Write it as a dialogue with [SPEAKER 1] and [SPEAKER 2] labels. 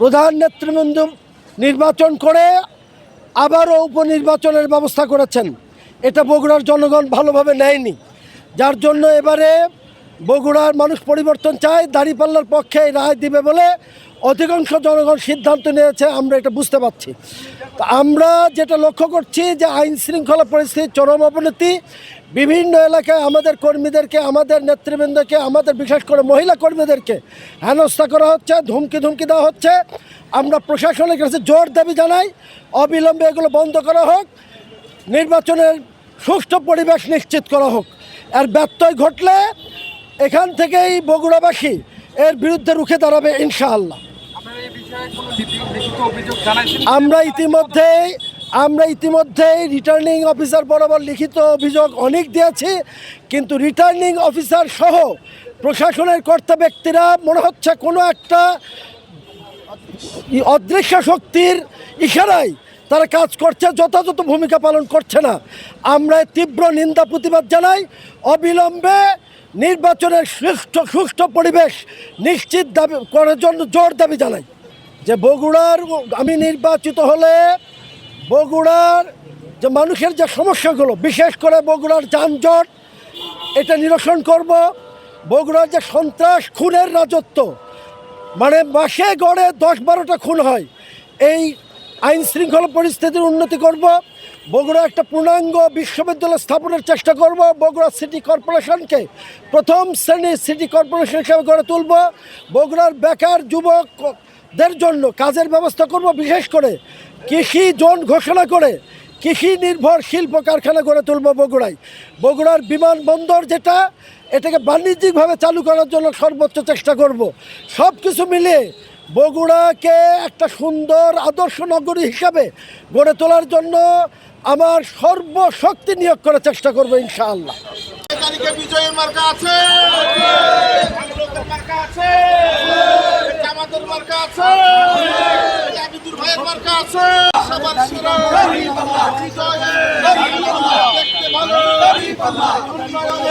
[SPEAKER 1] প্রধান নেতৃবৃন্দ নির্বাচন করে আবারও উপনির্বাচনের ব্যবস্থা করেছেন। এটা বগুড়ার জনগণ ভালোভাবে নেয়নি, যার জন্য এবারে বগুড়ার মানুষ পরিবর্তন চায়, দাঁড়িপাল্লার পক্ষে রায় দিবে বলে অধিকাংশ জনগণ সিদ্ধান্ত নিয়েছে। আমরা এটা বুঝতে পারছি। তো আমরা যেটা লক্ষ্য করছি যে আইন শৃঙ্খলা পরিস্থিতির চরম অবনতি, বিভিন্ন এলাকায় আমাদের কর্মীদেরকে, আমাদের নেতৃবৃন্দকে, আমাদের বিশেষ করে মহিলা কর্মীদেরকে হেনস্থা করা হচ্ছে, ধমকি দেওয়া হচ্ছে। আমরা প্রশাসনের কাছে জোর দাবি জানাই, অবিলম্বে এগুলো বন্ধ করা হোক, নির্বাচনের সুষ্ঠু পরিবেশ নিশ্চিত করা হোক। আর ব্যত্যয় ঘটলে এখান থেকেই বগুড়াবাসী এর বিরুদ্ধে রুখে দাঁড়াবে ইনশাআল্লাহ। আমরা ইতিমধ্যেই রিটার্নিং অফিসার বরাবর লিখিত অভিযোগ অনেক দিয়েছি, কিন্তু রিটার্নিং অফিসার সহ প্রশাসনের কর্তা ব্যক্তিরা মনে হচ্ছে কোনো একটা অদৃশ্য শক্তির ইশারায় তারা কাজ করছে, যথাযথ ভূমিকা পালন করছে না। আমরা তীব্র নিন্দা প্রতিবাদ জানাই, অবিলম্বে নির্বাচনের সুষ্ঠু পরিবেশ নিশ্চিত দাবি করার জন্য জোর দাবি জানাই। যে বগুড়ার আমি নির্বাচিত হলে বগুড়ার যে মানুষের যে সমস্যাগুলো, বিশেষ করে বগুড়ার যানজট, এটা নিরসন করব। বগুড়ার যে সন্ত্রাস খুনের রাজত্ব, মানে মাসে গড়ে 10-12টা খুন হয়, এই আইন শৃঙ্খলা পরিস্থিতির উন্নতি করব। বগুড়া একটা পূর্ণাঙ্গ বিশ্ববিদ্যালয় স্থাপনের চেষ্টা করব। বগুড়া সিটি কর্পোরেশনকে প্রথম শ্রেণীর সিটি কর্পোরেশন হিসেবে গড়ে তুলব। বগুড়ার বেকার যুবকদের জন্য কাজের ব্যবস্থা করব। বিশেষ করে কৃষি জোন ঘোষণা করে কৃষি নির্ভর শিল্প কারখানা গড়ে তুলব বগুড়ায়। বগুড়ার বিমানবন্দর যেটা, এটাকে বাণিজ্যিকভাবে চালু করার জন্য সর্বোচ্চ চেষ্টা করব। সব কিছু মিলিয়ে বগুড়াকে একটা সুন্দর আদর্শ নগরী হিসাবে গড়ে তোলার জন্য আমার সর্বশক্তি নিয়োগ করার চেষ্টা করবো ইনশাআল্লাহ।
[SPEAKER 2] বিজয়ের মার্কা আছে, মার্কা আছে, জামাতের মার্কা আছে, আবিদুর ভাইয়ের মার্কা আছে। সবার সেরা দেখতে ভালো উন্নয়নে